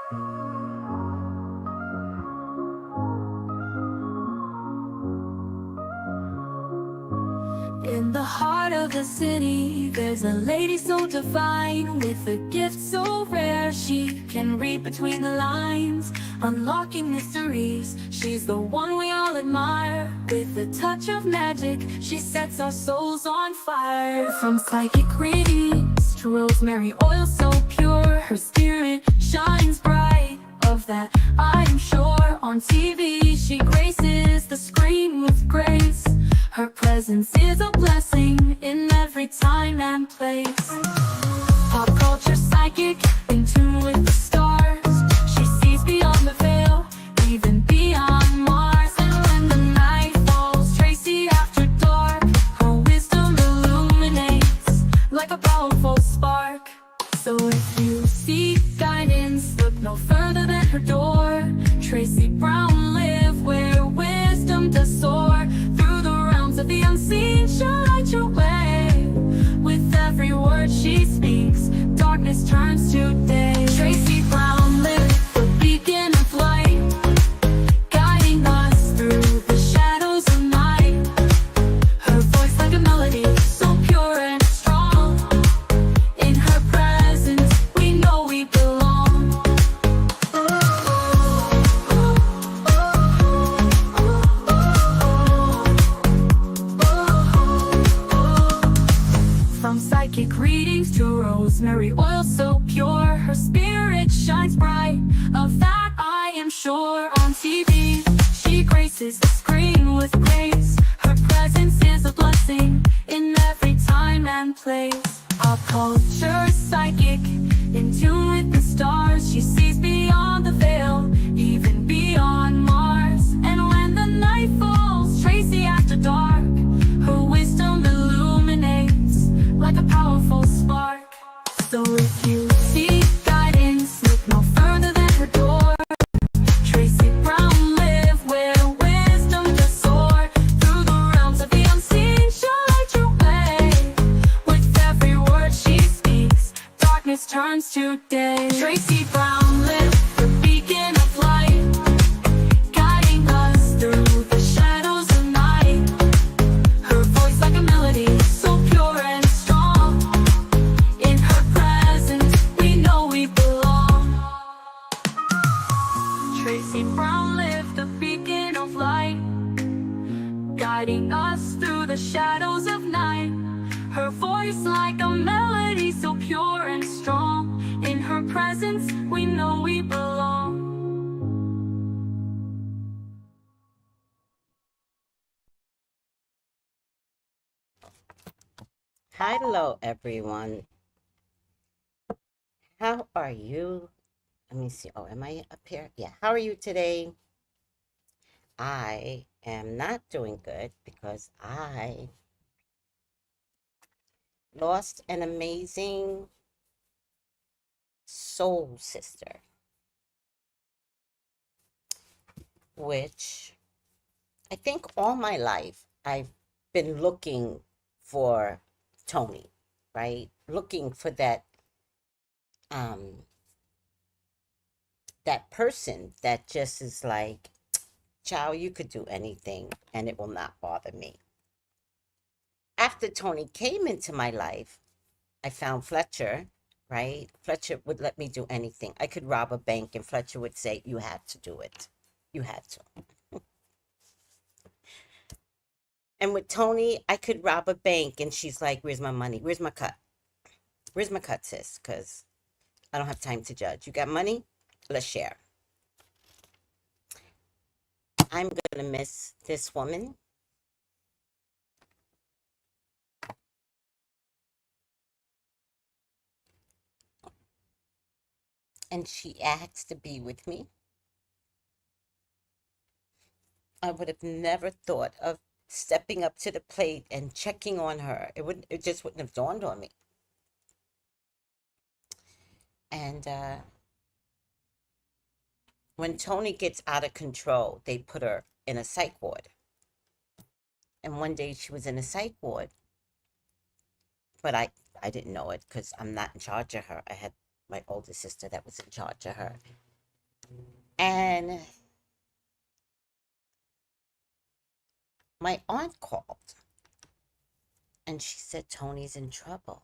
In the heart of the city, there's a lady so divine, with a gift so rare she can read between the lines, unlocking mysteries. She's the one we all admire. With a touch of magic, she sets our souls on fire. From psychic readings to rosemary oil so pure, her spirit shines bright. Of that I am sure. On TV she graces the screen with grace. Her presence is a blessing in every time and place. Pop culture psychic, in tune with the stars. She sees beyond the veil, even beyond Mars. And when the night falls, Tracy after dark, her wisdom illuminates like a powerful spark. So if you seek guidance, look no further than her door. Tracy Brown live where wisdom does soar. Through the realms of the unseen, she'll light your way. With every word she speaks, darkness turns to day. Tracy Brown live, the beacon of light, guiding us through the shadows of night. Her voice like a melody, so pure and strong. In her presence, we know we belong. From psychic readings to rosemary oil so pure, her spirit shines bright. Of that I am sure. On TV, she graces the screen with grace. Her presence is a blessing in every time and place. Pop culture psychic, in tune with the stars. She sees beyond the veil, even beyond Mars. And when the night falls, Tracy after dark, her wisdom illuminates like a powerful spark. So if you seek guidance, look no further than her door. Tracy Brown live where wisdom does soar. Through the realms of the unseen, she'll light your way. With every word she speaks, darkness turns to day. Tracy Brown live, the beacon of light, guiding us through the shadows of night. Her voice like a melody, so pure and strong. In her presence, we know we belong. Tracy Brown lived, the beacon of light, guiding us through the shadows of night. Her voice like a melody, so pure and strong. In her presence, we know we belong. Hello, everyone. How are you? Let me see. Oh, am I up here? Yeah. How are you today? I am not doing good because I lost an amazing soul sister, which I think all my life I've been looking for Tony, right? Looking for that that person that just is like, child, you could do anything and it will not bother me. After Tony came into my life, I found Fletcher, right? Fletcher would let me do anything. I could rob a bank and Fletcher would say, you had to do it. You had to. And with Tony, I could rob a bank and she's like, where's my money? Where's my cut? Where's my cut, sis? Because I don't have time to judge. You got money? Let's share. I'm going to miss this woman. And she asked to be with me. I would have never thought of stepping up to the plate and checking on her. It just wouldn't have dawned on me. And when Tony gets out of control, they put her in a psych ward. And one day she was in a psych ward, but I didn't know it because I'm not in charge of her. I had my older sister that was in charge of her. And my aunt called and she said, Tony's in trouble.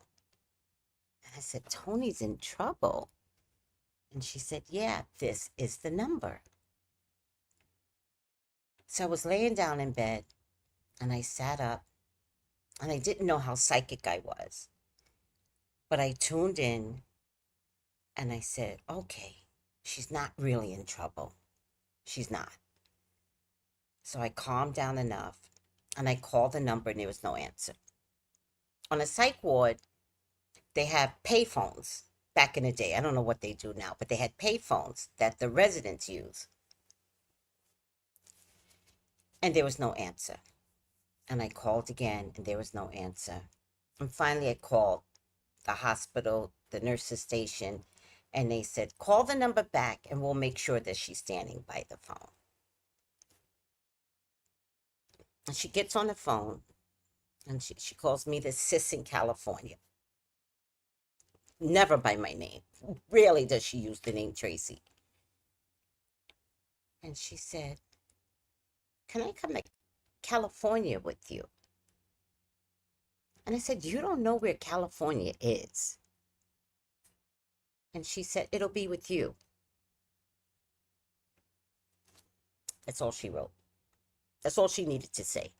And I said, Tony's in trouble? And she said, yeah, this is the number. So I was laying down in bed and I sat up and I didn't know how psychic I was. But I tuned in and I said, okay, she's not really in trouble. She's not. So I calmed down enough and I called the number and there was no answer. On a psych ward, they have payphones back in the day. I don't know what they do now, but they had payphones that the residents use. And there was no answer. And I called again and there was no answer. And finally I called the hospital, the nurse's station, and they said, call the number back and we'll make sure that she's standing by the phone. And she gets on the phone and she calls me the sis in California. Never by my name. Rarely does she use the name Tracy. And she said, can I come to California with you? And I said, you don't know where California is. And she said, it'll be with you. That's all she wrote. That's all she needed to say.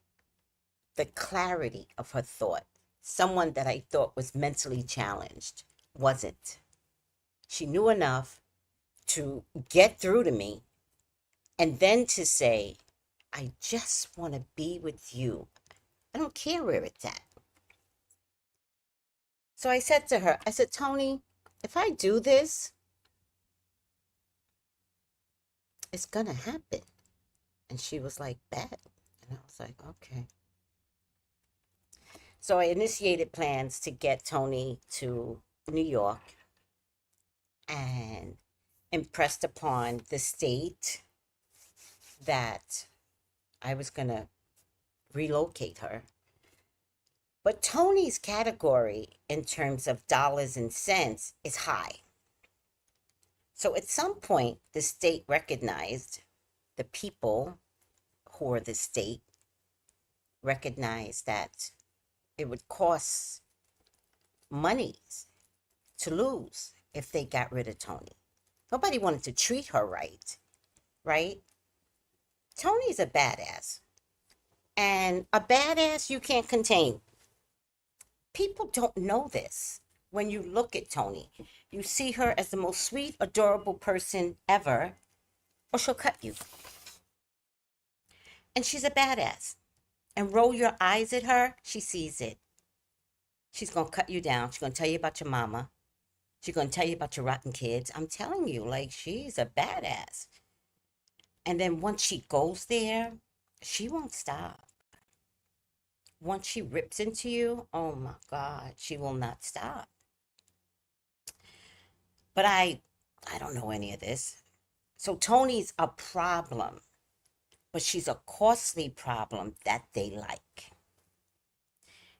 The clarity of her thought. Someone that I thought was mentally challenged wasn't. She knew enough to get through to me and then to say, I just want to be with you. I don't care where it's at. So I said to her, I said, Tony, if I do this, it's going to happen. And she was like, bet. And I was like, okay. So I initiated plans to get Tony to New York and impressed upon the state that I was going to relocate her. But Tony's category in terms of dollars and cents is high. So at some point, the state recognized, the people who are the state recognized that it would cost money to lose if they got rid of Tony. Nobody wanted to treat her right, right? Tony's a badass. And a badass you can't contain. People don't know this. When you look at Tony, you see her as the most sweet, adorable person ever, or she'll cut you. And she's a badass. And roll your eyes at her, she sees it. She's going to cut you down. She's going to tell you about your mama. She's going to tell you about your rotten kids. I'm telling you, like, she's a badass. And then once she goes there, she won't stop. Once she rips into you, oh my God, she will not stop. But I don't know any of this. So Tony's a problem, but she's a costly problem that they like.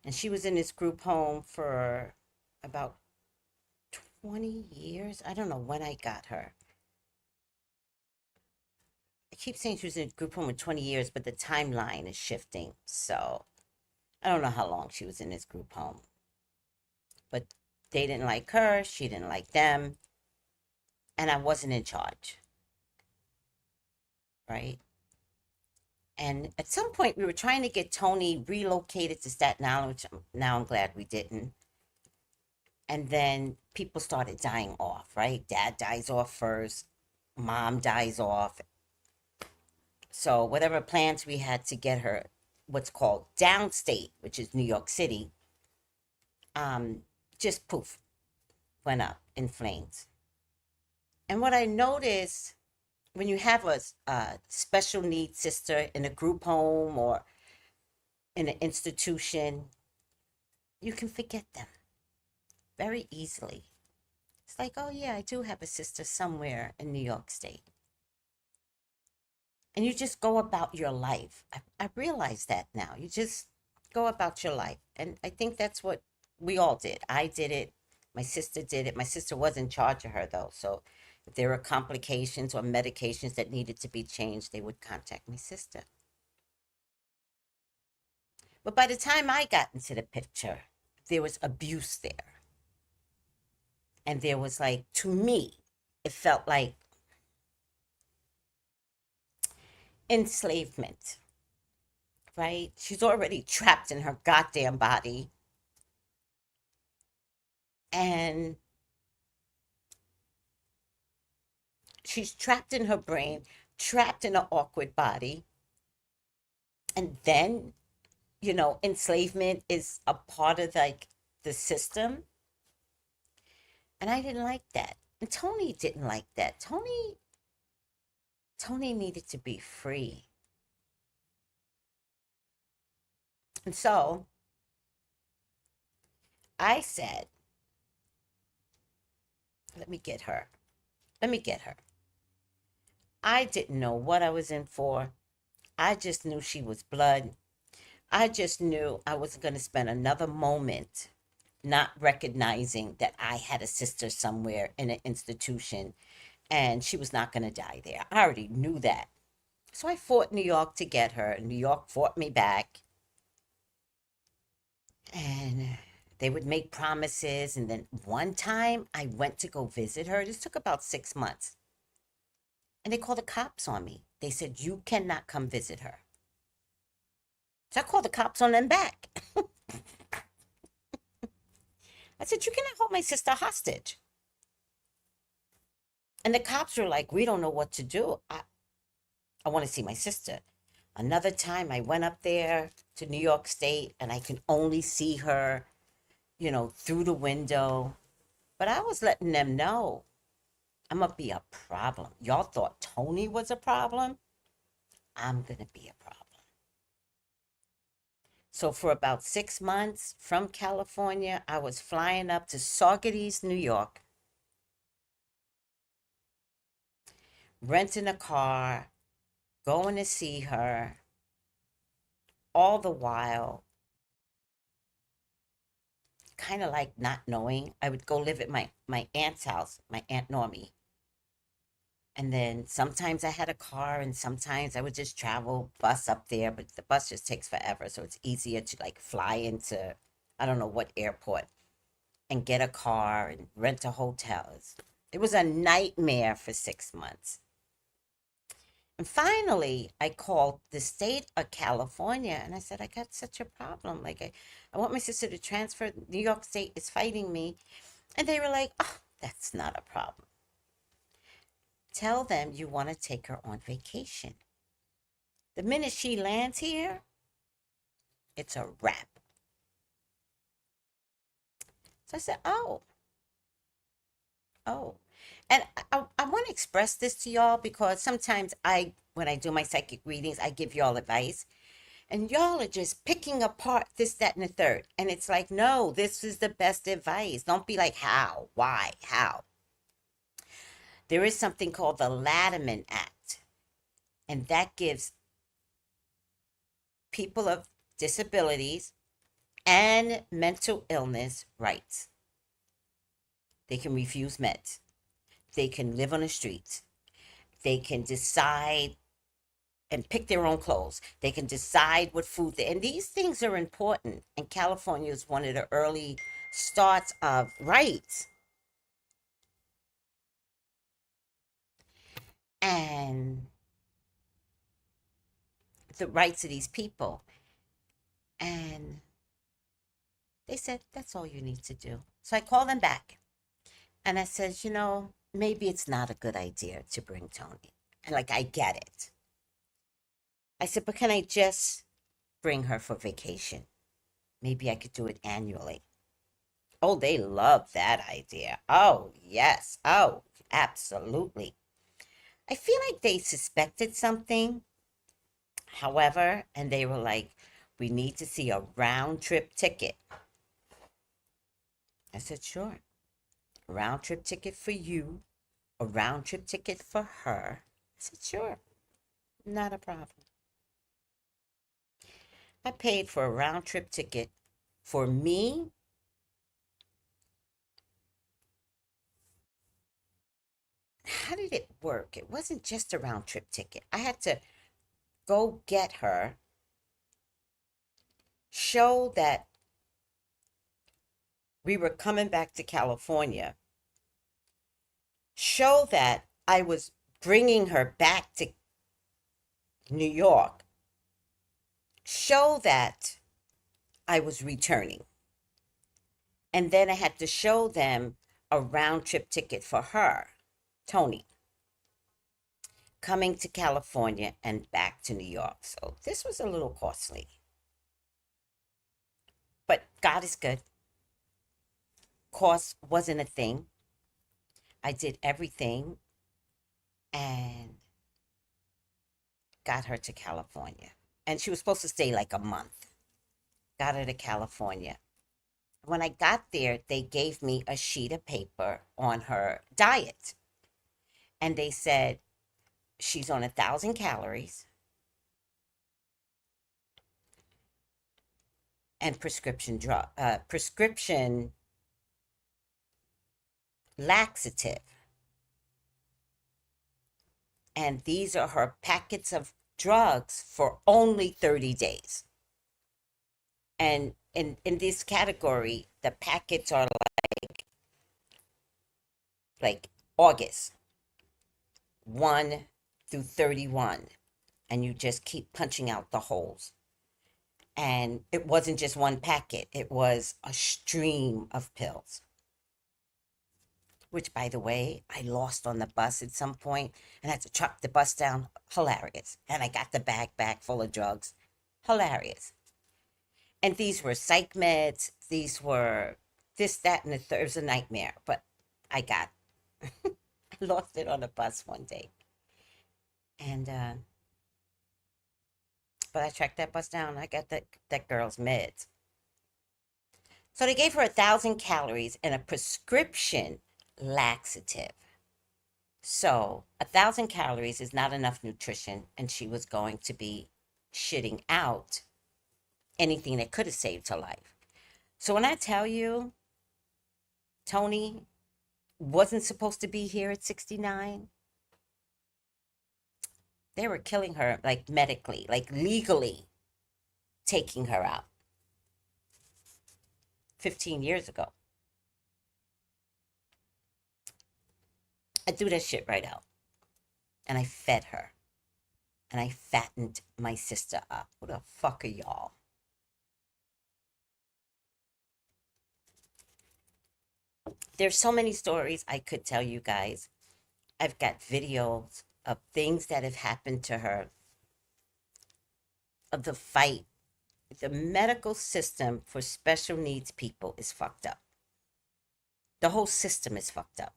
And she was in this group home for about 20 years. I don't know when I got her. I keep saying she was in a group home for 20 years, but the timeline is shifting. So I don't know how long she was in this group home. But they didn't like her. She didn't like them. And I wasn't in charge. Right? And at some point, we were trying to get Tony relocated to Staten Island, which now I'm glad we didn't. And then people started dying off, right? Dad dies off first. Mom dies off. So whatever plans we had to get her what's called downstate, which is New York City, just poof, went up in flames. And what I noticed, when you have a special needs sister in a group home or in an institution, you can forget them very easily. It's like, oh yeah, I do have a sister somewhere in New York State. And you just go about your life. I realize that now. You just go about your life. And I think that's what we all did. I did it. My sister did it. My sister was in charge of her, though. So If there were complications or medications that needed to be changed, they would contact my sister. But by the time I got into the picture, there was abuse there. And there was like, to me, it felt like enslavement, right? She's already trapped in her goddamn body. And she's trapped in her brain, trapped in an awkward body. And then, enslavement is a part of like the system. And I didn't like that. And Tony didn't like that. Tony needed to be free. And so I said, let me get her. I didn't know what I was in for. I just knew she was blood. I just knew I wasn't going to spend another moment not recognizing that I had a sister somewhere in an institution and she was not going to die there. I already knew that. So I fought New York to get her. New York fought me back. And they would make promises. And then one time I went to go visit her. This took about 6 months. And they called the cops on me. They said, you cannot come visit her. So I called the cops on them back. I said, you cannot hold my sister hostage. And the cops were like, we don't know what to do. I want to see my sister. Another time I went up there to New York State and I can only see her, through the window. But I was letting them know I'm going to be a problem. Y'all thought Tony was a problem? I'm going to be a problem. So for about 6 months from California, I was flying up to Saugerties, New York, renting a car, going to see her, all the while kind of like not knowing. I would go live at my aunt's house, my Aunt Normie. And then sometimes I had a car and sometimes I would just travel bus up there, but the bus just takes forever. So it's easier to like fly into, I don't know what airport, and get a car and rent a hotel. It was a nightmare for 6 months. And finally, I called the state of California and I said, I got such a problem. Like, I want my sister to transfer. New York State is fighting me. And they were like, oh, that's not a problem. Tell them you want to take her on vacation. The minute she lands here, it's a wrap. So I said, oh. And I want to express this to y'all because sometimes when I do my psychic readings, I give y'all advice. And y'all are just picking apart this, that, and the third. And it's like, no, this is the best advice. Don't be like, how, why, how. There is something called the Latterman Act. And that gives people of disabilities and mental illness rights. They can refuse meds. They can live on the streets. They can decide and pick their own clothes. They can decide what food and these things are important. And California is one of the early starts of rights. And the rights of these people. And they said, that's all you need to do. So I called them back. And I said, maybe it's not a good idea to bring Tony. And like, I get it. I said, but can I just bring her for vacation? Maybe I could do it annually. Oh, they love that idea. Oh, yes. Oh, absolutely. I feel like they suspected something. However, and they were like, we need to see a round trip ticket. I said, sure. A round trip ticket for you. A round trip ticket for her. I said, sure. Not a problem. I paid for a round trip ticket for me how did it work? It wasn't just a round trip ticket. I had to go get her, show that we were coming back to California, show that I was bringing her back to New York, show that I was returning. And then I had to show them a round trip ticket for her, Tony, coming to California and back to New York. So this was a little costly. But God is good. Cost wasn't a thing. I did everything and got her to California. And she was supposed to stay like a month. Got her to California. When I got there, they gave me a sheet of paper on her diet. And they said, she's on 1,000 calories and prescription laxative. And these are her packets of drugs for only 30 days. And in this category, the packets are like August 1 through 31. And you just keep punching out the holes. And it wasn't just one packet. It was a stream of pills. Which, by the way, I lost on the bus at some point and had to truck the bus down. Hilarious. And I got the bag back full of drugs. Hilarious. And these were psych meds. These were this, that, and the third. It was a nightmare. But I got I lost it on the bus one day. And, but I tracked that bus down. I got that girl's meds. So they gave her 1,000 calories and a prescription laxative. So 1,000 calories is not enough nutrition, and she was going to be shitting out anything that could have saved her life. So when I tell you Tony wasn't supposed to be here at 69, they were killing her, like medically, like legally taking her out 15 years ago. I threw that shit right out. And I fed her. And I fattened my sister up. Who the fuck are y'all? There's so many stories I could tell you guys. I've got videos of things that have happened to her, of the fight. The medical system for special needs people is fucked up. The whole system is fucked up.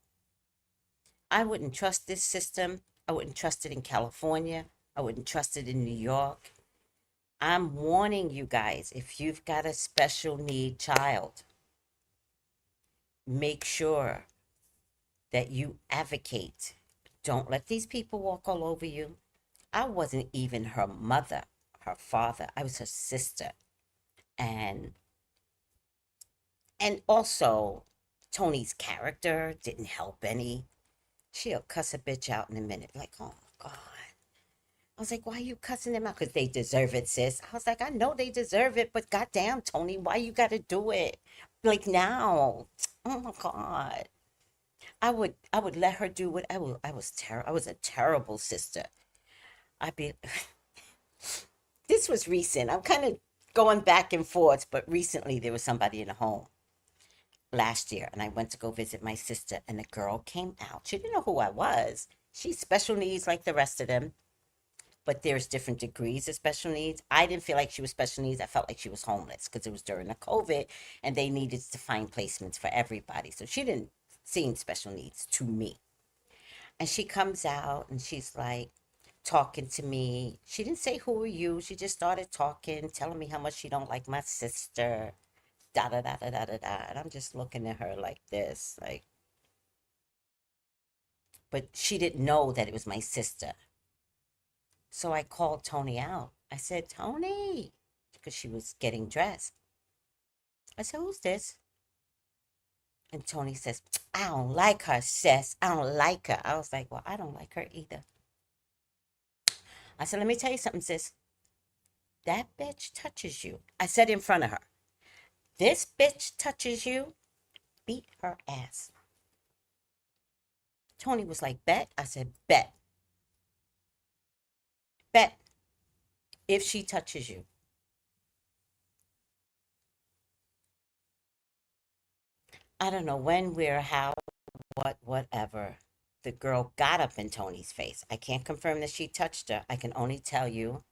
I wouldn't trust this system. I wouldn't trust it in California. I wouldn't trust it in New York. I'm warning you guys, if you've got a special need child, make sure that you advocate. Don't let these people walk all over you. I wasn't even her mother, her father. I was her sister. And also, Tony's character didn't help any. She'll cuss a bitch out in a minute. Like, oh, God. I was like, why are you cussing them out? Because they deserve it, sis. I was like, I know they deserve it, but goddamn, Tony, why you got to do it? Like, now. Oh, my God. I would let her do what I was a terrible sister. This was recent. I'm kind of going back and forth, but recently there was somebody in the home last year, and I went to go visit my sister, and the girl came out. She didn't know who I was. She's special needs like the rest of them, but there's different degrees of special needs. I didn't feel like she was special needs. I felt like she was homeless because it was during the COVID, and they needed to find placements for everybody. So she didn't seem special needs to me. And she comes out, and she's like talking to me. She didn't say, who are you? She just started talking, telling me how much she don't like my sister. Da da da da da da da. And I'm just looking at her like this, like, but she didn't know that it was my sister. So I called Tony out. I said, Tony, because she was getting dressed. I said, who's this? And Tony says, I don't like her, sis. I don't like her. I was like, well, I don't like her either. I said, let me tell you something, sis. That bitch touches you. I said in front of her, this bitch touches you, beat her ass. Tony was like, bet? I said, bet. Bet if she touches you. I don't know when, where, how, what, whatever. The girl got up in Tony's face. I can't confirm that she touched her. I can only tell you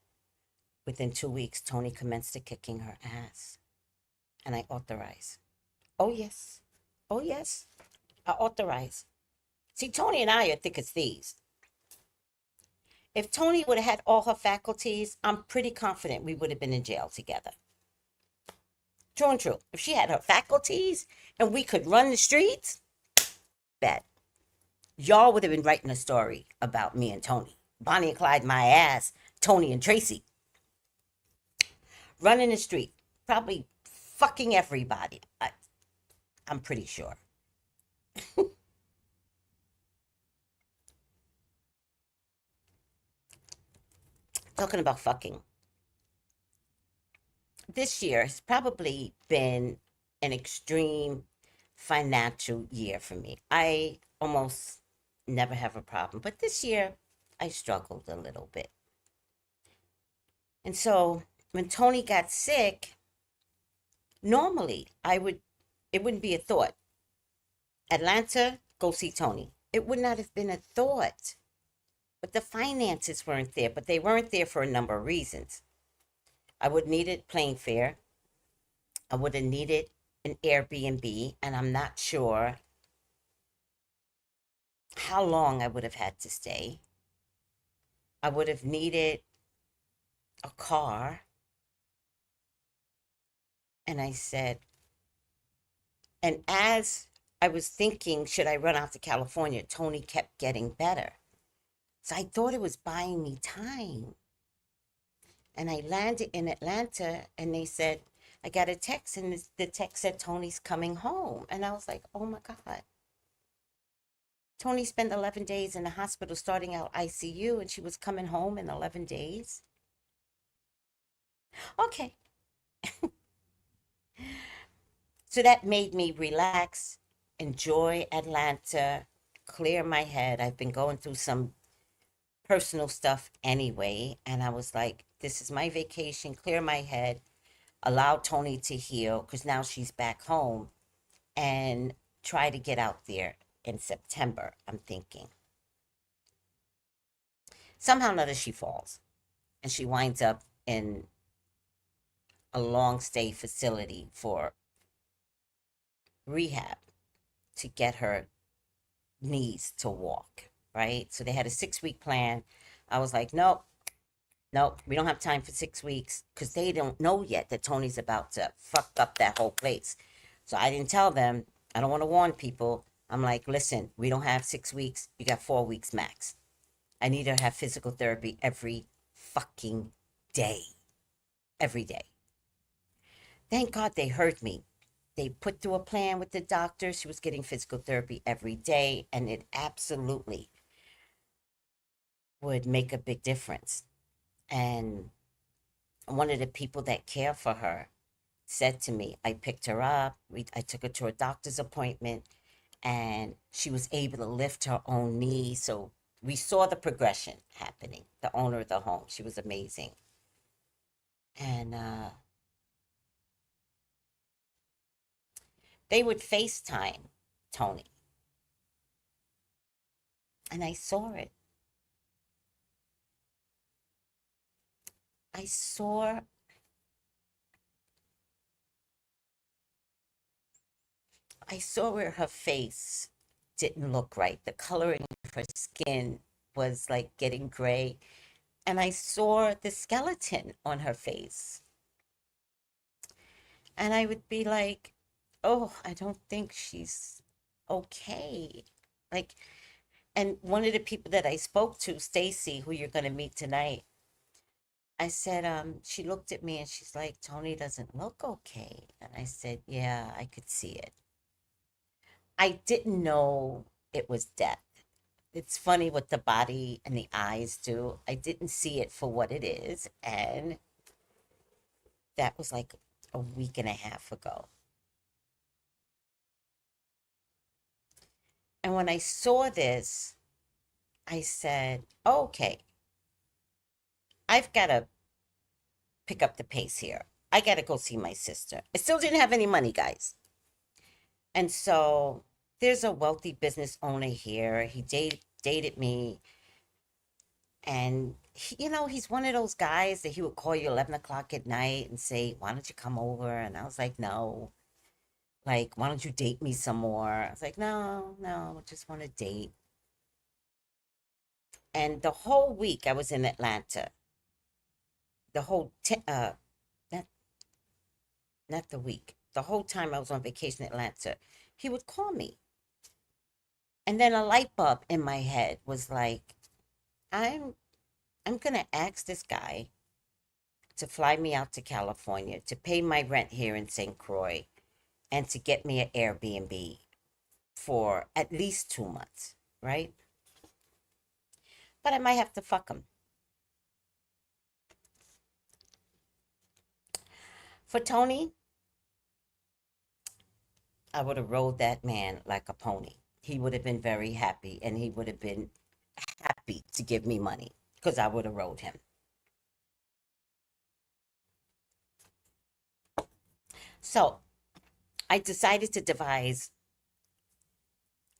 within 2 weeks, Tony commenced to kicking her ass. And I authorize. Oh, yes. Oh, yes. I authorize. See, Tony and I are thick as thieves. If Tony would have had all her faculties, I'm pretty confident we would have been in jail together. True and true. If she had her faculties and we could run the streets, bet. Y'all would have been writing a story about me and Tony. Bonnie and Clyde, my ass. Tony and Tracy. Running the street. Probably fucking everybody. I'm pretty sure. Talking about fucking. This year has probably been an extreme financial year for me. I almost never have a problem, but this year I struggled a little bit. And so when Tony got sick, normally it wouldn't be a thought. Atlanta, go see Tony. It would not have been a thought. But the finances weren't there, but they weren't there for a number of reasons. I would have needed plane fare. I would have needed an Airbnb, and I'm not sure how long I would have had to stay. I would have needed a car. And I said, and as I was thinking, should I run out to California? Tony kept getting better. So I thought it was buying me time. And I landed in Atlanta and they said, I got a text and the text said, Tony's coming home. And I was like, oh my God. Tony spent 11 days in the hospital starting out ICU and she was coming home in 11 days. Okay. So that made me relax, enjoy Atlanta, clear my head. I've been going through some personal stuff anyway. And I was like, this is my vacation, clear my head, allow Tony to heal because now she's back home and try to get out there in September, I'm thinking. Somehow or another she falls and she winds up in a long stay facility for rehab to get her knees to walk, right? So they had a 6-week plan. I was like, nope, we don't have time for 6 weeks because they don't know yet that Tony's about to fuck up that whole place. So I didn't tell them. I don't want to warn people. I'm like, listen, we don't have 6 weeks. You got 4 weeks max. I need to have physical therapy every fucking day. Every day. Thank God they heard me. They put through a plan with the doctor. She was getting physical therapy every day, and it absolutely would make a big difference. And one of the people that care for her said to me, I picked her up. I took her to a doctor's appointment, and she was able to lift her own knee. So we saw the progression happening. The owner of the home, she was amazing. And they would FaceTime Tony. And I saw it. I saw where her face didn't look right. The coloring of her skin was like getting gray. And I saw the skeleton on her face. And I would be like, oh, I don't think she's okay. Like, and one of the people that I spoke to, Stacy, who you're going to meet tonight, I said, she looked at me and she's like, Tony doesn't look okay. And I said, yeah, I could see it. I didn't know it was death. It's funny what the body and the eyes do. I didn't see it for what it is. And that was like a week and a half ago. And when I saw this, I said, okay, I've got to pick up the pace here. I got to go see my sister. I still didn't have any money, guys. And so there's a wealthy business owner here. He dated me. And, he's one of those guys that he would call you 11 o'clock at night and say, why don't you come over? And I was like, no. Like, why don't you date me some more? I was like, no, no, I just want to date. And the whole week I was in Atlanta. The whole, not, not the week. The whole time I was on vacation in Atlanta, he would call me. And then a light bulb in my head was like, I'm I'm gonna ask this guy to fly me out to California to pay my rent here in St. Croix and to get me an Airbnb for at least 2 months, right? But I might have to fuck him. For Tony, I would have rode that man like a pony. He would have been very happy and he would have been happy to give me money because I would have rode him. So I decided to devise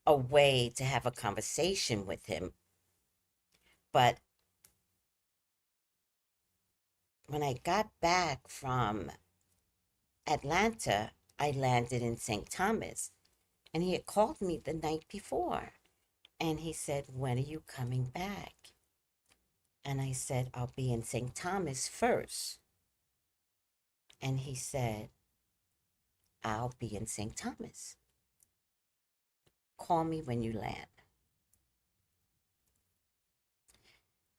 a way to have a conversation with him. But when I got back from Atlanta, I landed in St. Thomas. And he had called me the night before. And he said, when are you coming back? And I said, I'll be in St. Thomas first. And he said, I'll be in St. Thomas. Call me when you land.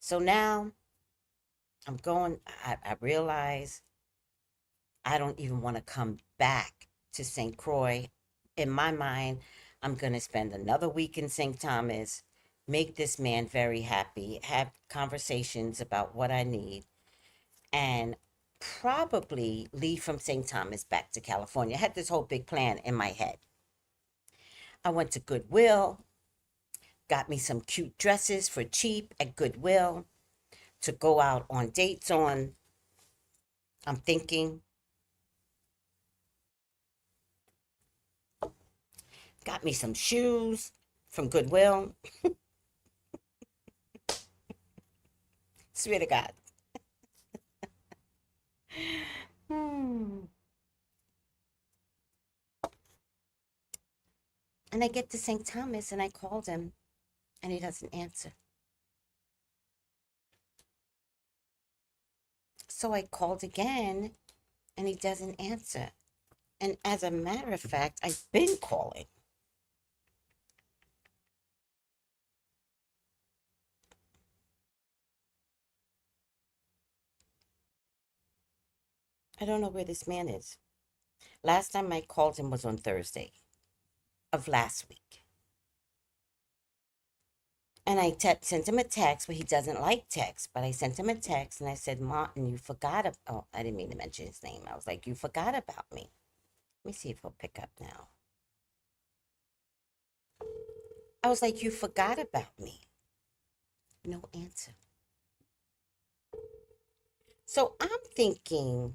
So now I'm going, I realize I don't even want to come back to St. Croix. In my mind, I'm going to spend another week in St. Thomas, make this man very happy, have conversations about what I need, and probably leave from St. Thomas back to California. I had this whole big plan in my head. I went to Goodwill, got me some cute dresses for cheap at Goodwill to go out on dates on. I'm thinking, got me some shoes from Goodwill. Swear to God. Hmm. And I get to St. Thomas and I called him and he doesn't answer. So I called again and he doesn't answer. And as a matter of fact, I've been calling. I don't know where this man is. Last time I called him was on Thursday of last week. And I sent him a text, but he doesn't like text. But I sent him a text and I said, Martin, you forgot. Oh, I didn't mean to mention his name. I was like, you forgot about me. Let me see if he'll pick up now. I was like, you forgot about me. No answer. So I'm thinking,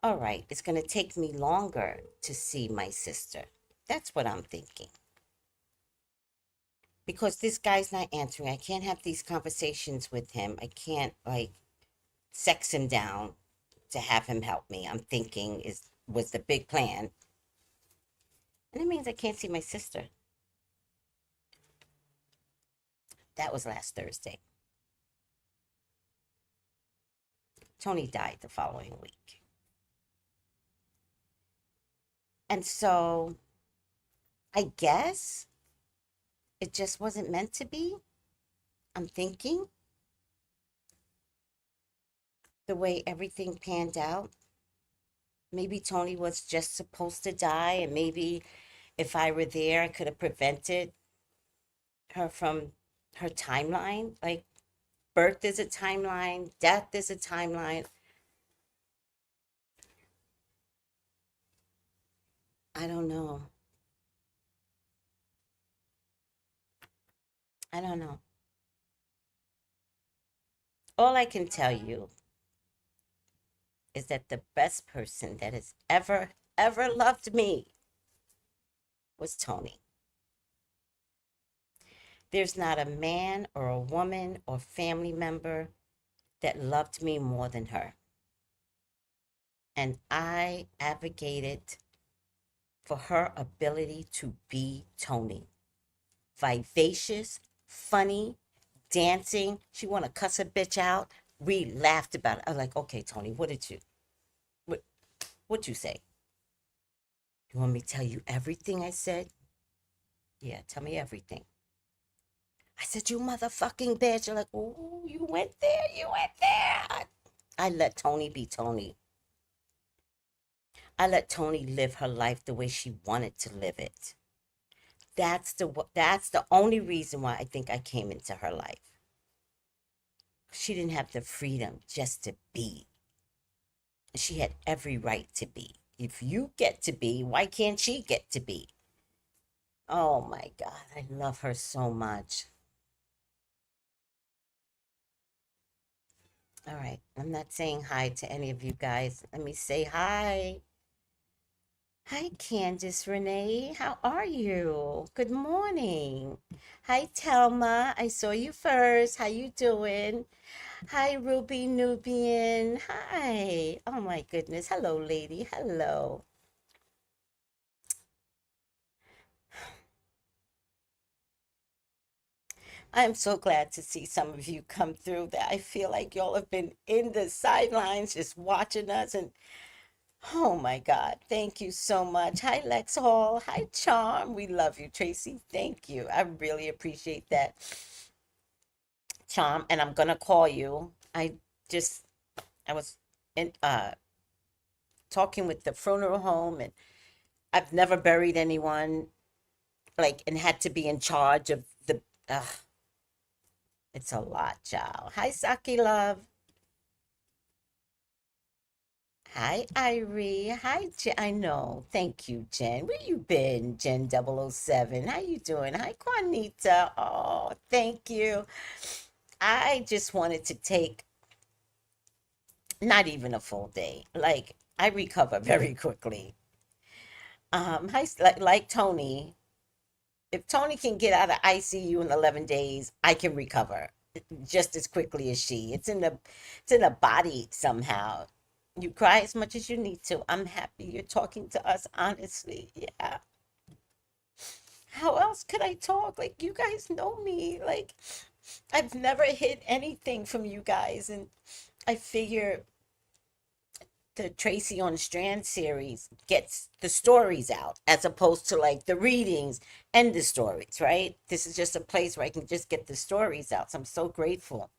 all right, it's going to take me longer to see my sister. That's what I'm thinking. Because this guy's not answering. I can't have these conversations with him. I can't, like, sex him down to have him help me. I'm thinking was the big plan. And it means I can't see my sister. That was last Thursday. Tony died the following week. And so I guess it just wasn't meant to be. I'm thinking the way everything panned out. Maybe Tony was just supposed to die, and maybe If I were there, I could have prevented her from her timeline. Like, birth is a timeline, death is a timeline. I don't know. I don't know. All I can tell you is that the best person that has ever loved me was Tony. There's not a man or a woman or family member that loved me more than her. And I advocated for her ability to be Tony. Vivacious, funny, dancing. She want to cuss a bitch out. We laughed about it. I was like, okay, Tony, what'd you say? You want me to tell you everything I said? Yeah, tell me everything. I said, you motherfucking bitch. You're like, oh, you went there. I let Tony be Tony. I let Tony live her life the way she wanted to live it. That's the only reason why I think I came into her life. She didn't have the freedom just to be. She had every right to be. If you get to be, why can't she get to be? Oh my God, I love her so much. All right, I'm not saying hi to any of you guys. Let me say hi. Hi, Candice Renee. How are you? Good morning. Hi, Telma. I saw you first. How you doing? Hi, Ruby Nubian. Hi. Oh my goodness. Hello, lady. Hello. I'm so glad to see some of you come through. That I feel like y'all have been in the sidelines just watching us, and oh my God, thank you so much. Hi, Lex Hall. Hi, Charm. We love you, Tracy. Thank you. I really appreciate that, Charm. And I'm gonna call you. Just I was in talking with the funeral home, and I've never buried anyone like and had to be in charge of the. It's a lot, child. Hi, Saki Love. Hi, Irie. Hi, Jen. I know. Thank you, Jen. Where you been, Jen 007? How you doing? Hi, Juanita. Oh, thank you. I just wanted to take not even a full day. Like, I recover very quickly. Like Tony. If Tony can get out of ICU in 11 days, I can recover just as quickly as she. It's in the body somehow. You cry as much as you need to. I'm happy you're talking to us honestly. Yeah. How else could I talk? Like, you guys know me. Like, I've never hid anything from you guys. And I figure the Tracy on Strand series gets the stories out as opposed to like the readings and the stories, right? This is just a place where I can just get the stories out. So I'm so grateful.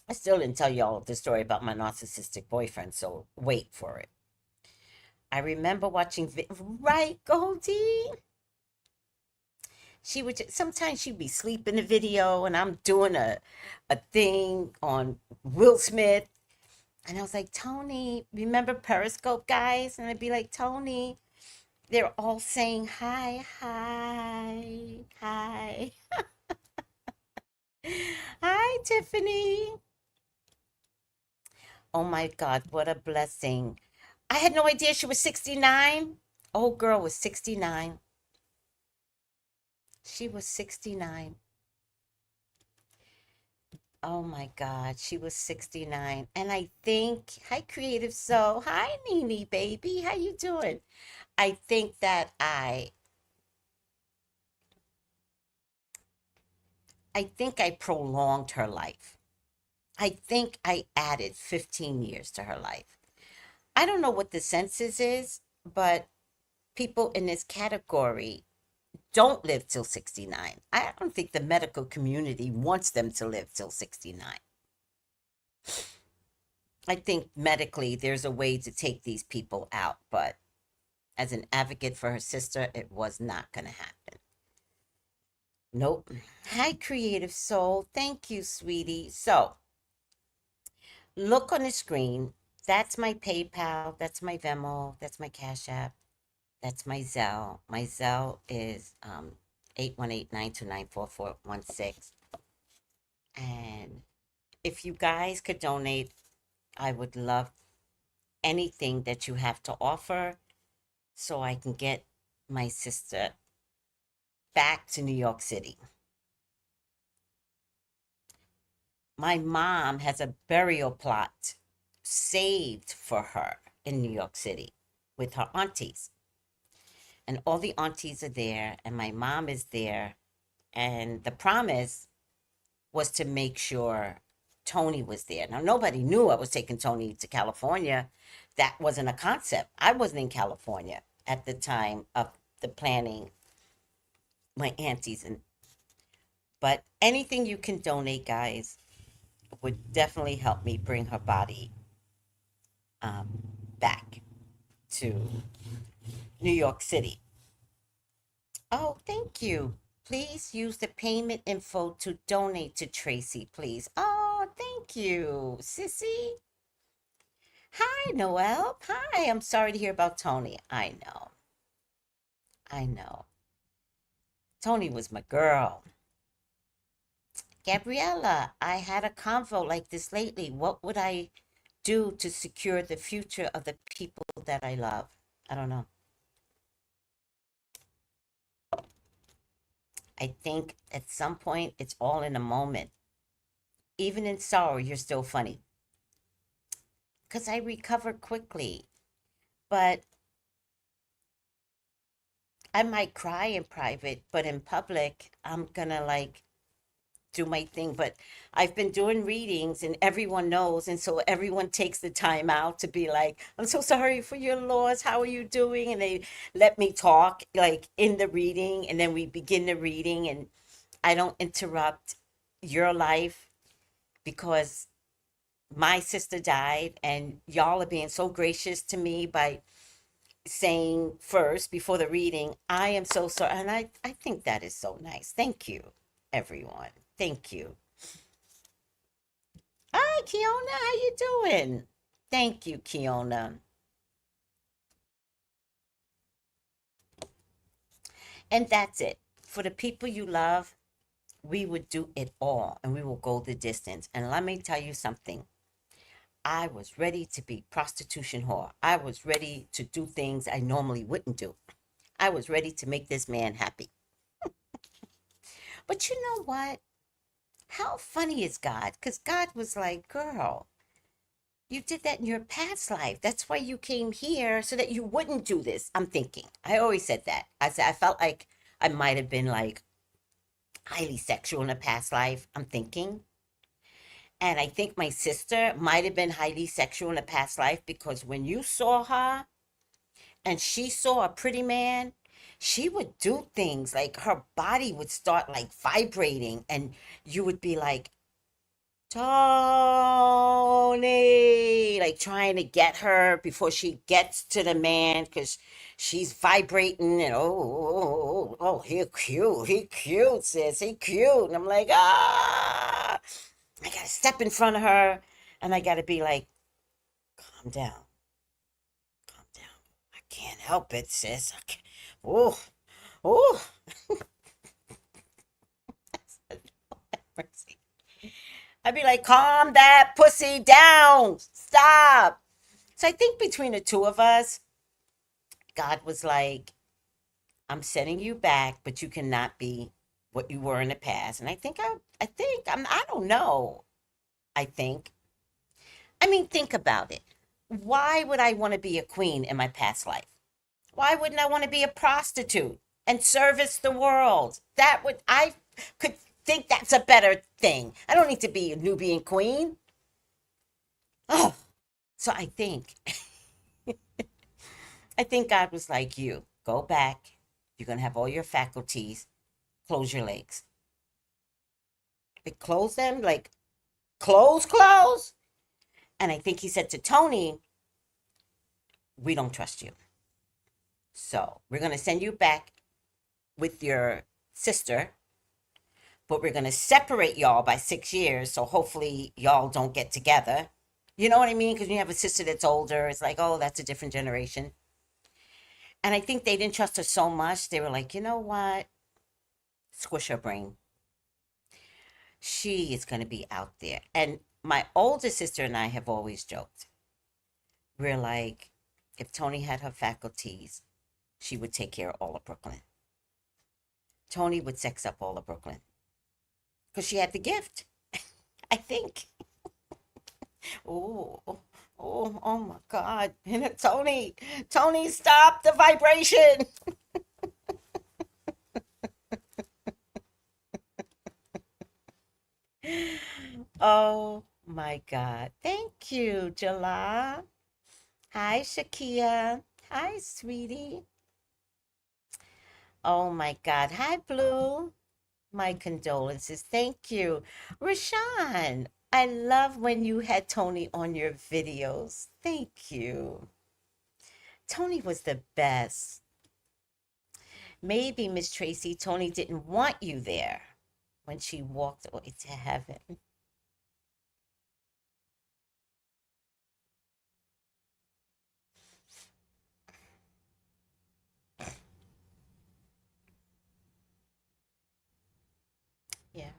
I still didn't tell y'all the story about my narcissistic boyfriend, so wait for it. I remember watching, right, Goldie? Sometimes she'd be sleeping the video and I'm doing a thing on Will Smith. And I was like, Tony, remember Periscope, guys? And I'd be like, Tony, they're all saying hi, hi, hi. Hi, Tiffany. Oh my God, what a blessing. I had no idea she was 69. Old girl was 69. She was 69. Oh my God, she was 69. And I think, hi, Creative Soul. Hi, Nene, baby. How you doing? I think that I prolonged her life. I think I added 15 years to her life. I don't know what the census is, but people in this category don't live till 69. I don't think the medical community wants them to live till 69. I think medically there's a way to take these people out, but as an advocate for her sister, it was not going to happen. Nope. Hi, Creative Soul. Thank you, sweetie. So, look on the screen. That's my PayPal. That's my Venmo. That's my Cash App. That's my Zelle. My Zelle is 818-929-4416. And if you guys could donate, I would love anything that you have to offer so I can get my sister back to New York City. My mom has a burial plot saved for her in New York City with her aunties. And all the aunties are there, and my mom is there. And the promise was to make sure Tony was there. Now, nobody knew I was taking Tony to California. That wasn't a concept. I wasn't in California at the time of the planning, my aunties. But anything you can donate, guys, would definitely help me bring her body back to New York City. Oh, thank you. Please use the payment info to donate to Tracy, please. Oh, thank you, Sissy. Hi, Noelle. Hi, I'm sorry to hear about Tony. I know. I know. Tony was my girl. Gabriella, I had a convo like this lately. What would I do to secure the future of the people that I love? I don't know. I think at some point it's all in a moment. Even in sorrow, you're still funny. Because I recover quickly. But I might cry in private, but in public, I'm gonna like do my thing. But I've been doing readings and everyone knows. And so everyone takes the time out to be like, I'm so sorry for your loss. How are you doing? And they let me talk like in the reading. And then we begin the reading and I don't interrupt your life because my sister died and y'all are being so gracious to me by saying first before the reading, I am so sorry. And I think that is so nice. Thank you, everyone. Thank you. Hi, Kiona. How you doing? Thank you, Kiona. And that's it. For the people you love, we would do it all and we will go the distance. And let me tell you something. I was ready to be prostitution whore. I was ready to do things I normally wouldn't do. I was ready to make this man happy. But you know what? How funny is God? Because God was like, girl, you did that in your past life. That's why you came here so that you wouldn't do this. I'm thinking. I always said that. I said I felt like I might have been like highly sexual in a past life. I'm thinking. And I think my sister might have been highly sexual in a past life because when you saw her and she saw a pretty man, she would do things like her body would start like vibrating and you would be like, Tony, like trying to get her before she gets to the man because she's vibrating and he cute, sis, he cute. And I'm like, I gotta step in front of her and I gotta be like, calm down, calm down. I can't help it, sis. I can't. Oh, oh. Mercy. I'd be like, calm that pussy down. Stop. So I think between the two of us, God was like, I'm sending you back, but you cannot be what you were in the past. And I don't know. I think. I mean, think about it. Why would I want to be a queen in my past life? Why wouldn't I want to be a prostitute and service the world? I could think that's a better thing. I don't need to be a Nubian queen. Oh, so I think God was like, you go back. You're going to have all your faculties. Close your legs. But close them, like close. And I think he said to Tony, we don't trust you. So we're going to send you back with your sister, but we're going to separate y'all by 6 years. So hopefully y'all don't get together. You know what I mean? Because you have a sister that's older. It's like, oh, that's a different generation. And I think they didn't trust her so much. They were like, you know what? Squish her brain. She is going to be out there. And my older sister and I have always joked. We're like, if Tony had her faculties, she would take care of all of Brooklyn. Tony would sex up all of Brooklyn because she had the gift, I think. Oh, oh my God. Tony, Tony, stop the vibration. Oh my God. Thank you, Jala. Hi, Shakia. Hi, sweetie. Oh my God. Hi, Blue. My condolences. Thank you. Rashawn, I love when you had Tony on your videos. Thank you. Tony was the best. Maybe, Miss Tracy, Tony didn't want you there when she walked away to heaven. Yeah.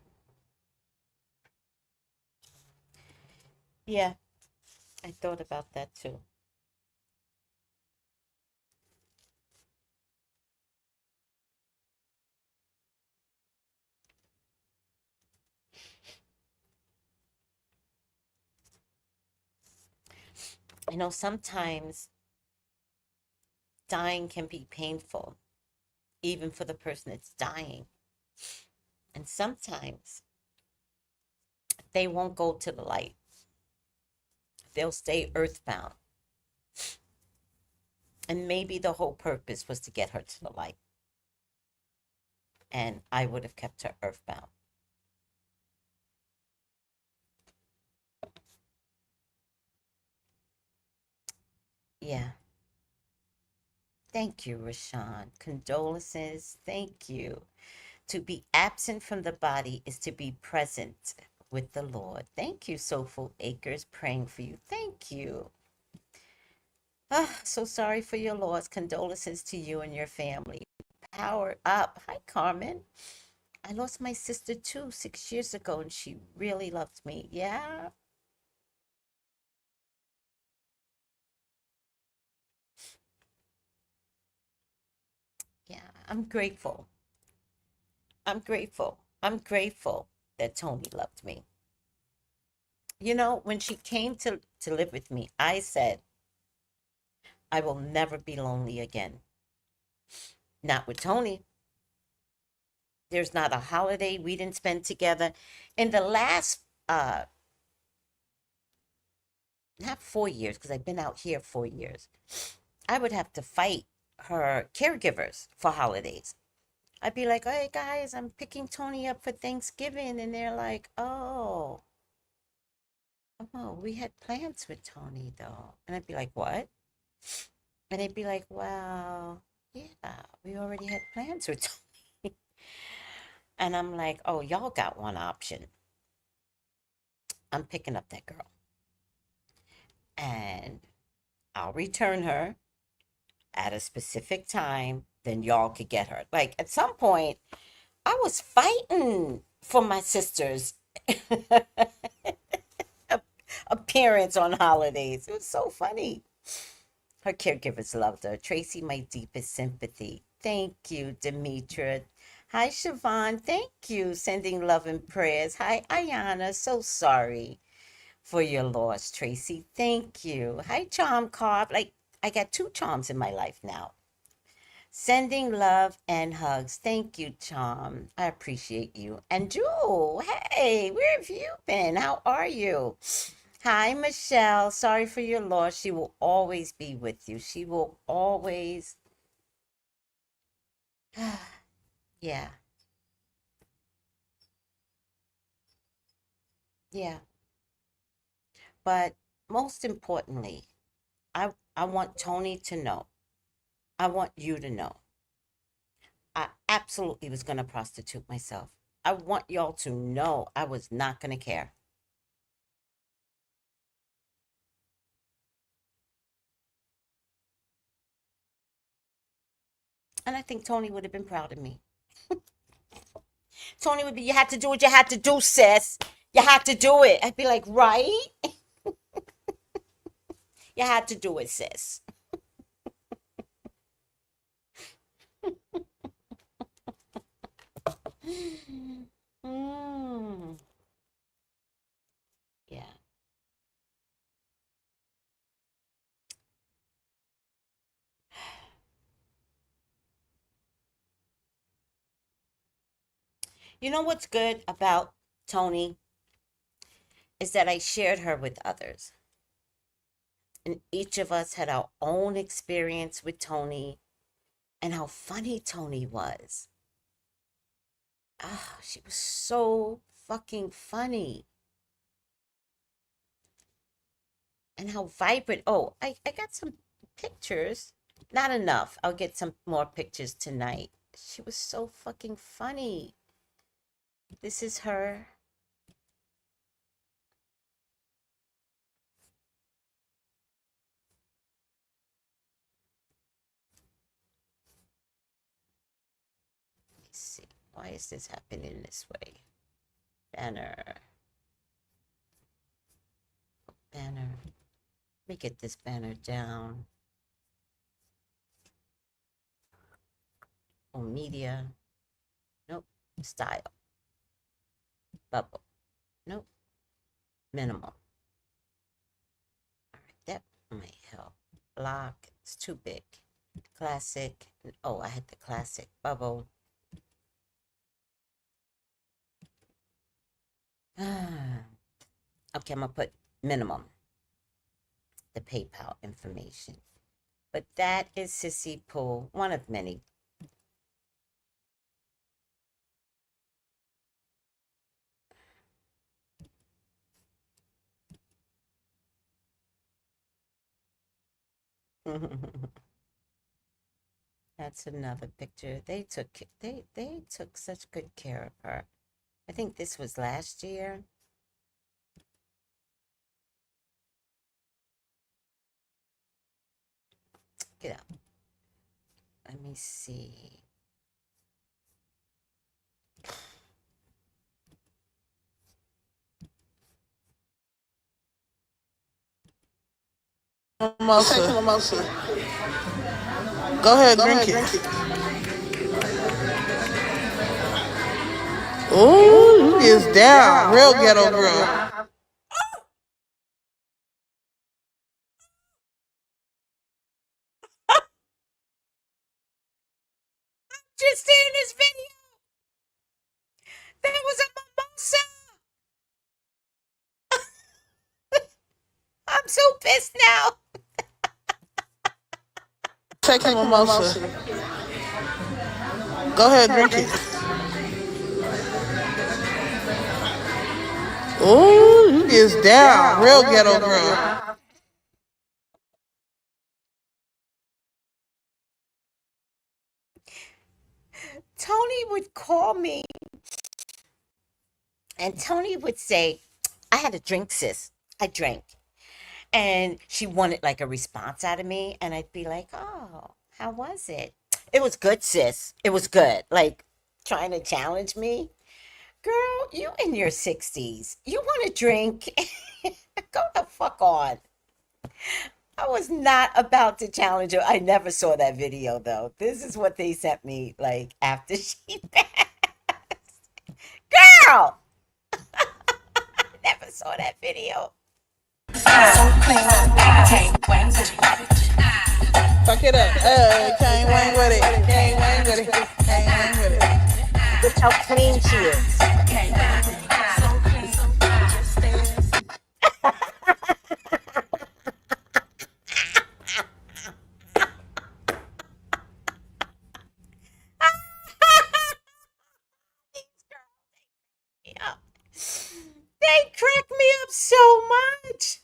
Yeah, I thought about that too. You know, sometimes dying can be painful, even for the person that's dying. And sometimes they won't go to the light, they'll stay earthbound. And maybe the whole purpose was to get her to the light. And I would have kept her earthbound. Yeah. Thank you, Rashawn. Condolences. Thank you. To be absent from the body is to be present with the Lord. Thank you, Soulful Acres, praying for you. Thank you. Ah, so sorry for your loss. Condolences to you and your family. Power up. Hi, Carmen. I lost my sister too 6 years ago, and she really loved me. Yeah. Yeah. I'm grateful. I'm grateful. I'm grateful that Tony loved me. You know, when she came to live with me, I said, I will never be lonely again. Not with Tony. There's not a holiday we didn't spend together. In the last, not 4 years, because I've been out here 4 years, I would have to fight her caregivers for holidays. I'd be like, hey guys, I'm picking Tony up for Thanksgiving. And they're like, oh, we had plans with Tony though. And I'd be like, what? And they'd be like, well, yeah, we already had plans with Tony. And I'm like, oh, y'all got one option. I'm picking up that girl. And I'll return her at a specific time. Then y'all could get her. Like at some point, I was fighting for my sister's appearance on holidays. It was so funny. Her caregivers loved her. Tracy, my deepest sympathy. Thank you, Demetra. Hi, Siobhan. Thank you. Sending love and prayers. Hi, Ayana. So sorry for your loss, Tracy. Thank you. Hi, Charm Carp. Like, I got two charms in my life now. Sending love and hugs. Thank you, Charm. I appreciate you. And Jewel, hey, where have you been? How are you? Hi, Michelle. Sorry for your loss. She will always be with you. She will always. Yeah, yeah. But most importantly, I want Tony to know I want you to know I absolutely was going to prostitute myself. I want y'all to know I was not going to care. And I think Tony would have been proud of me. Tony would be, you had to do what you had to do, sis. You had to do it. I'd be like, right? You had to do it, sis. Mm, yeah. You know what's good about Tony is that I shared her with others. And each of us had our own experience with Tony and how funny Tony was. Ah, she was so fucking funny. And how vibrant. Oh, I got some pictures. Not enough. I'll get some more pictures tonight. She was so fucking funny. This is her. Let's see. Why is this happening this way? Banner. Banner. Let me get this banner down. Oh, media. Nope. Style. Bubble. Nope. Minimal. All right, that might help. Block. It's too big. Classic. Oh, I had the classic. Bubble. Okay, I'm gonna put minimum. The PayPal information. But that is SissyPooh, one of many. That's another picture. They took such good care of her. I think this was last year. Get up. Let me see. Mimosa. Go ahead, drink it. Ooh, you is down. Real ghetto girl. Just in this video, there was a mimosa. I'm so pissed now. Take a mimosa. Go ahead, drink it. Ooh, you is down. Real ghetto girl. Tony would call me and Tony would say, I had a drink, sis. I drank. And she wanted like a response out of me. And I'd be like, oh, how was it? It was good, sis. It was good. Like trying to challenge me. Girl, you in your 60s. You want to drink? Go the fuck on. I was not about to challenge her. I never saw that video though. This is what they sent me like after she passed. Girl, never saw that video. Fuck it up. Can't wang with it. Can't wang with it. Can't wang with it. Look how clean she is. They crack me up so much.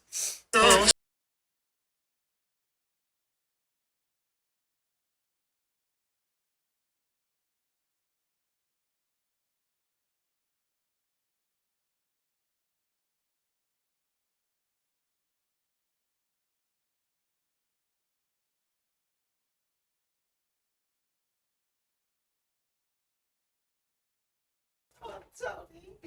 Tony.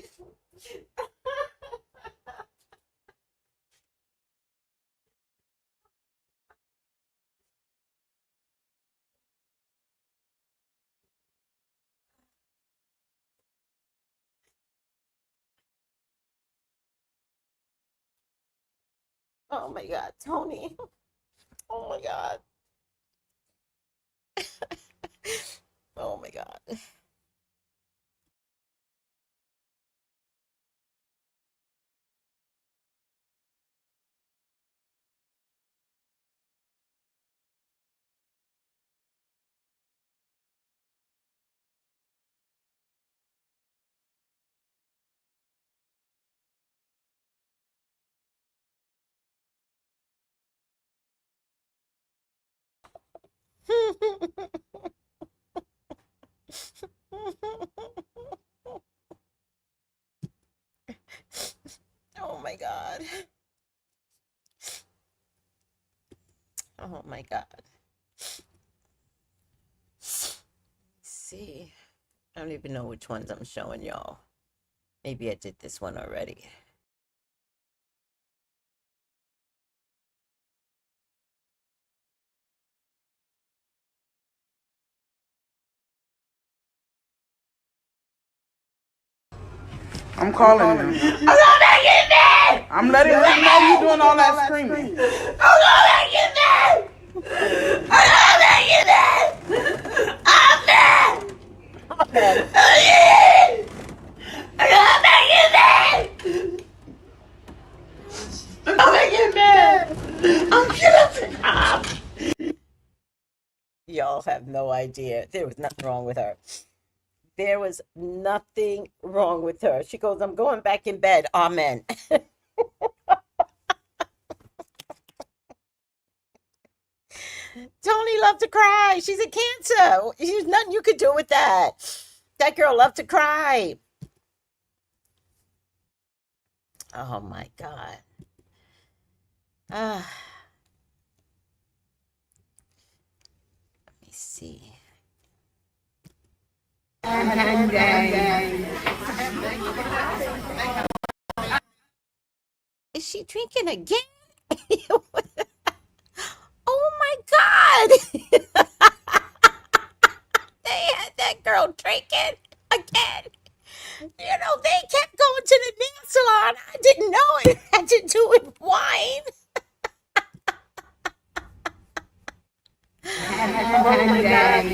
Oh my God, Tony. Oh my God. Oh my God. Oh my God. Oh my God. Let's see. I don't even know which ones I'm showing y'all. Maybe I did this one already. I'm calling him. I'm gonna make it mad! I'm letting him know you doing all that screaming. I'm gonna make it mad! I'm gonna make it mad! I'm mad! I'm mad. I'm gonna make it mad! I'm gonna make it mad! I'm killing the cop! Y'all have no idea. There was nothing wrong with her. There was nothing wrong with her. She goes, I'm going back in bed. Amen. Tony loved to cry. She's a Cancer. There's nothing you could do with that. That girl loved to cry. Oh my God. Let me see. Is she drinking again? Oh my God. They had that girl drinking again. You know, they kept going to the nail salon. I didn't know it had to do with wine. Oh my God.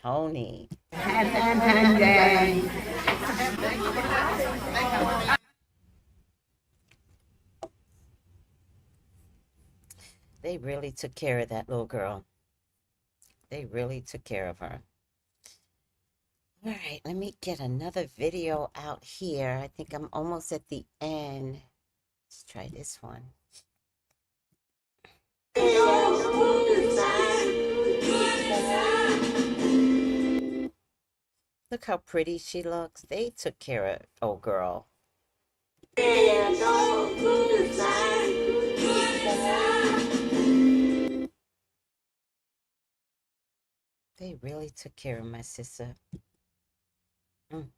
Tony. They really took care of that little girl. They really took care of her. All right, let me get another video out here. I think I'm almost at the end. Let's try this one. Look how pretty she looks. They took care of old girl. They really took care of my sister. I'm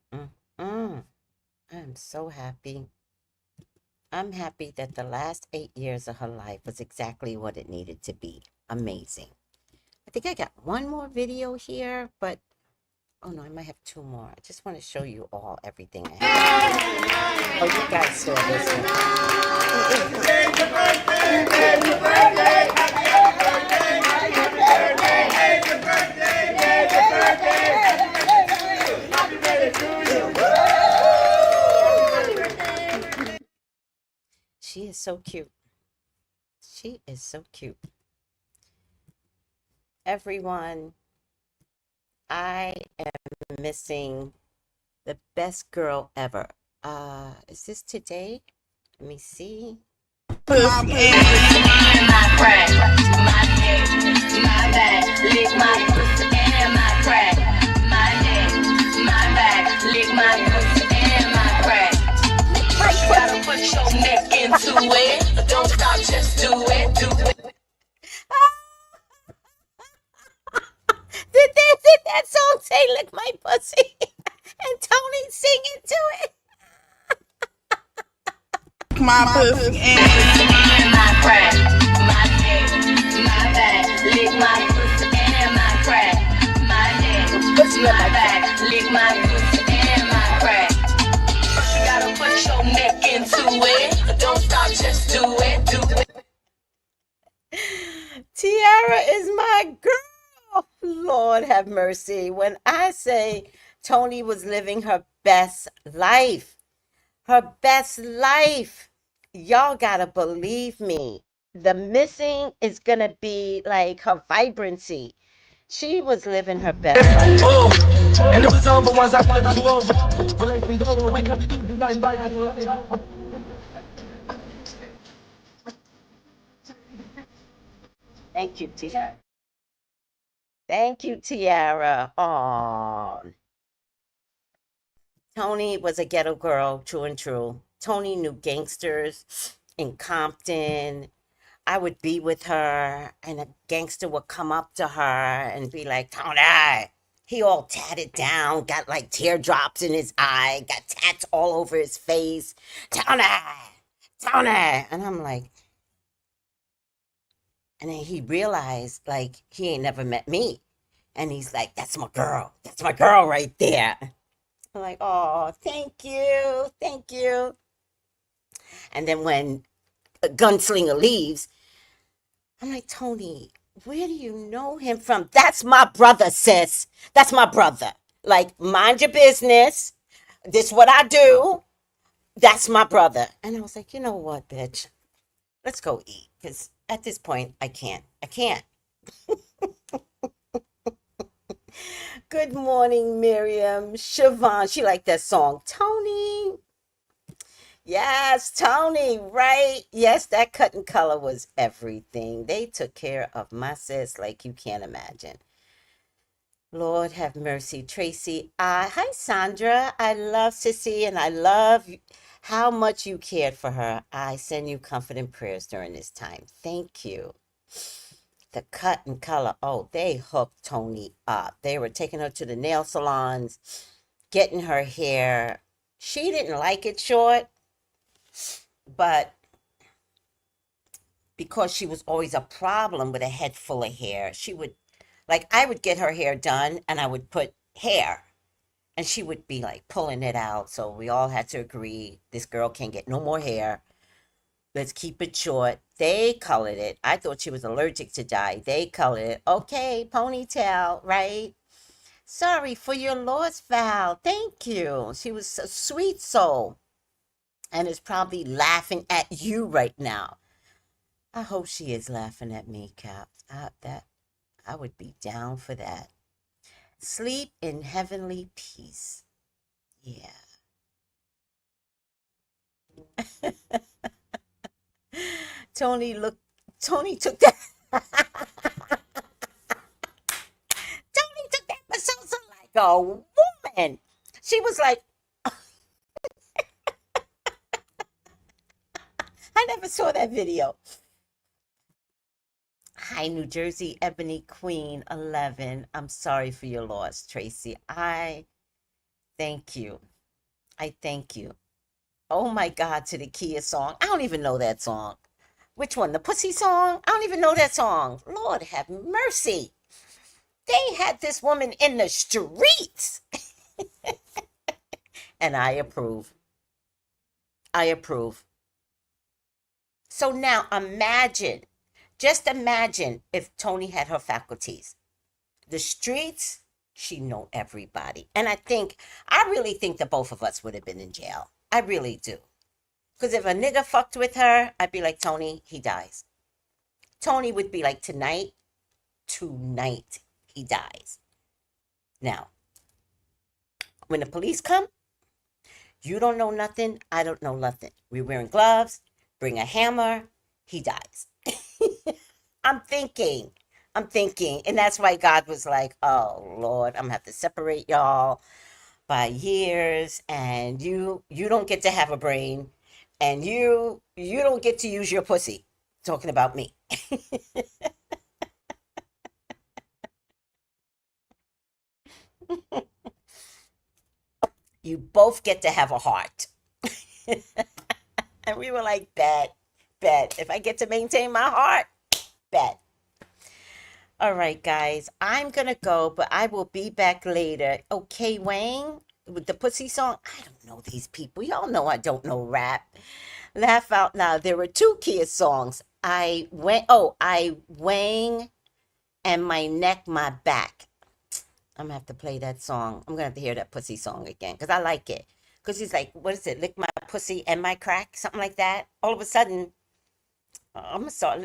so happy. I'm happy that the last 8 years of her life was exactly what it needed to be. Amazing. I think I got one more video here, but oh no, I might have two more. I just want to show you all everything I have. Oh, you guys saw this one. Happy birthday, She is so cute. She is so cute. Everyone, I am missing the best girl ever. Is this today? Let me see. Gotta put your neck into it. Don't stop, just do it, do it. say lick my pussy. And Tony singing to it. My pussy and My crack, my neck, my back, lick my pussy and my crack, my neck, Pussy on my my back, lick my pussy and my crack. First you gotta put your neck into it. Don't stop, just do it, do it. Tiara is my girl. Lord have mercy. When I say Tony was living her best life, y'all gotta believe me. The missing is gonna be like her vibrancy. She was living her best life. Oh, and it was over once I put you over. Well, let me go, wake up, nothing but Thank you, Tiara. Thank you, Tiara. Aw. Tony was a ghetto girl, true and true. Tony knew gangsters in Compton. I would be with her, and a gangster would come up to her and be like, Tony. He all tatted down, got like teardrops in his eye, got tats all over his face. Tony, Tony. And I'm like, and then he realized like he ain't never met me. And he's like, that's my girl. That's my girl right there. I'm like, oh, thank you. Thank you. And then when a gunslinger leaves, I'm like, Tony, where do you know him from? That's my brother, sis. That's my brother. Like, mind your business. This what I do. That's my brother. And I was like, you know what, bitch? Let's go eat. Because at this point, I can't. I can't. Good morning, Miriam. Siobhan, she liked that song. Tony. Yes, Tony, right? Yes, that cut and color was everything. They took care of my sis like you can't imagine. Lord have mercy, Tracy. Hi, Sandra. I love Sissy and I love how much you cared for her. I send you comfort and prayers during this time. Thank you. The cut and color. Oh, they hooked Tony up. They were taking her to the nail salons, getting her hair. She didn't like it short, but because she was always a problem with a head full of hair, she would, like, I would get her hair done and I would put hair and she would be like pulling it out. So we all had to agree this girl can't get no more hair. Let's keep it short. They colored it. I thought she was allergic to dye. They colored it. Okay, ponytail, right? Sorry for your loss, Val. Thank you. She was a sweet soul and is probably laughing at you right now. I hope she is laughing at me, Cap. I would be down for that. Sleep in heavenly peace. Yeah. Tony took that. Tony took that masseuse like a woman. She was like, I never saw that video. Hi, New Jersey, Ebony Queen 11. I'm sorry for your loss, Tracy. I thank you. I thank you. Oh my God, to the Kia song. I don't even know that song. Which one? The Pussy song? I don't even know that song. Lord have mercy. They had this woman in the streets. And I approve. I approve. So now imagine, just imagine if Tony had her faculties. The streets, she know everybody. And I really think that both of us would have been in jail. I really do. Because if a nigga fucked with her, I'd be like, Tony, he dies. Tony would be like, tonight, he dies. Now, when the police come, you don't know nothing, I don't know nothing. We're wearing gloves, bring a hammer, he dies. I'm thinking. And that's why God was like, oh, Lord, I'm going to have to separate y'all by years. And you don't get to have a brain. And you don't get to use your pussy. Talking about me. You both get to have a heart. And we were like, bet. If I get to maintain my heart, bet. All right, guys, I'm going to go, but I will be back later. Okay, Wayne, with the pussy song. I don't know these people. Y'all know I don't know rap. Laugh out now. There were 2 Kia songs. I Wang and My Neck, My Back. I'm going to have to play that song. I'm going to have to hear that pussy song again because I like it. Because he's like, what is it? Lick my pussy and my crack? Something like that. All of a sudden, I'm going to start.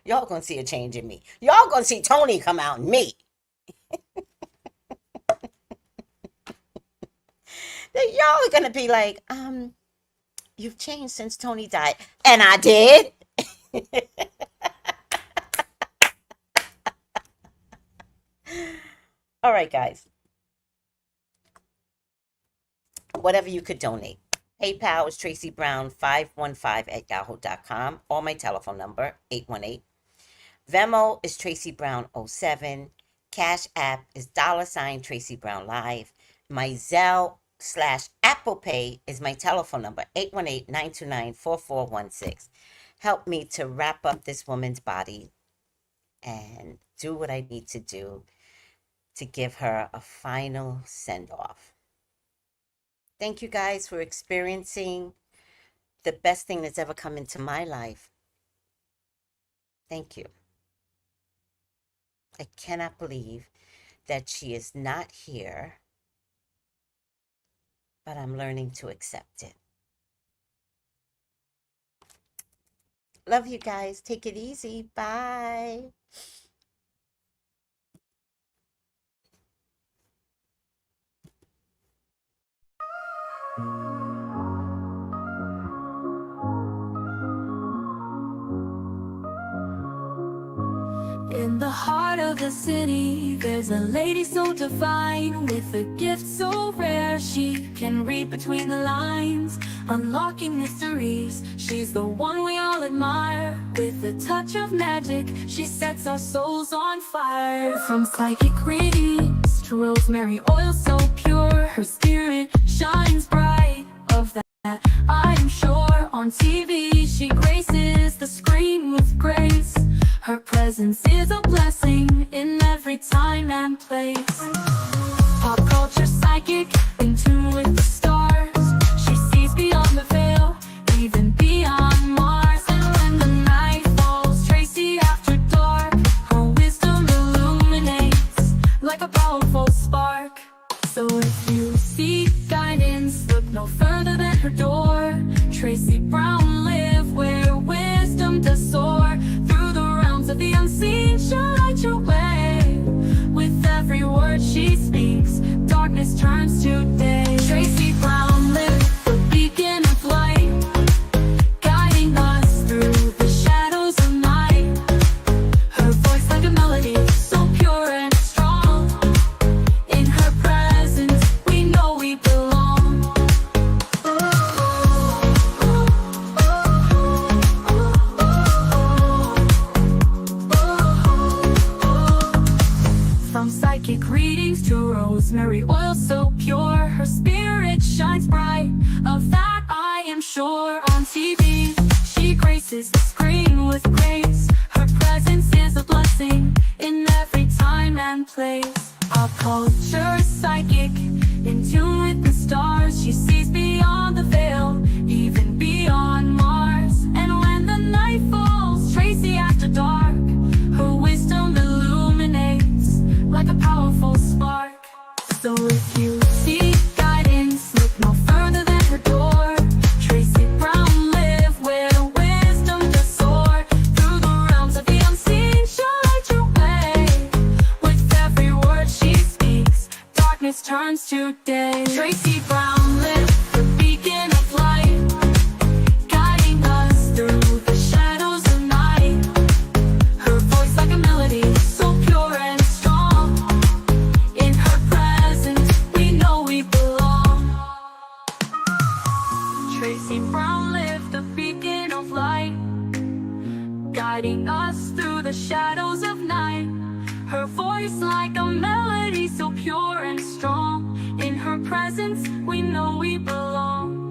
Y'all going to see a change in me. Y'all going to see Tony come out in me. Y'all are going to be like, you've changed since Tony died. And I did. All right, guys. Whatever you could donate. PayPal is tracybrown515@yahoo.com, or my telephone number, 818. Venmo is tracybrown07. Cash App is $Tracy Brown Live. My Zelle/Apple Pay is my telephone number, 818-929-4416. Help me to wrap up this woman's body and do what I need to do to give her a final send-off. Thank you guys for experiencing the best thing that's ever come into my life. Thank you. I cannot believe that she is not here, but I'm learning to accept it. Love you guys. Take it easy. Bye. In the heart of the city, there's a lady so divine, with a gift so rare. She can read between the lines, unlocking mysteries. She's the one we all admire. With a touch of magic, she sets our souls on fire. From psychic readings to rosemary oil so pure, her spirit shines bright. Of that I am sure. On TV, she graces the screen with grace. Her presence is a blessing in every time and place. Pop culture psychic, in tune with the stars. She sees beyond the veil, even beyond Mars. And when the night falls, Tracy after dark, her wisdom illuminates like a powerful spark. So if you seek guidance, look no further than her door. Tracy Brown live where wisdom does soar. Through the realms of the unseen, she'll light your way. With every word she speaks, darkness turns to day. Tracy Brown live, the beacon of light, guiding us through the shadows of night. Her voice like a melody, so pure and strong. In her presence, we know we belong. From psychic readings to rosemary oil so pure, her spirit shines bright. Of that I am sure. On TV, she graces the screen with grace. Her presence is a blessing in every time and place. Pop culture psychic, in tune with the stars. She sees beyond the veil, even beyond Mars. And when the night falls, Tracy after dark, her wisdom illuminates like a powerful spark. So if you seek guidance, look no further than her door. Tracy Brown live where wisdom does soar. Through the realms of the unseen, she'll light your way. With every word she speaks, darkness turns to day. Tracy Brown live, the beacon of light, guiding us through the shadows of night. Her voice like a melody, so pure and strong. In her presence, we know we belong. Tracy Brown lived the beacon of light, guiding us through the shadows of night. Her voice like a melody so pure and strong. In her presence we know we belong.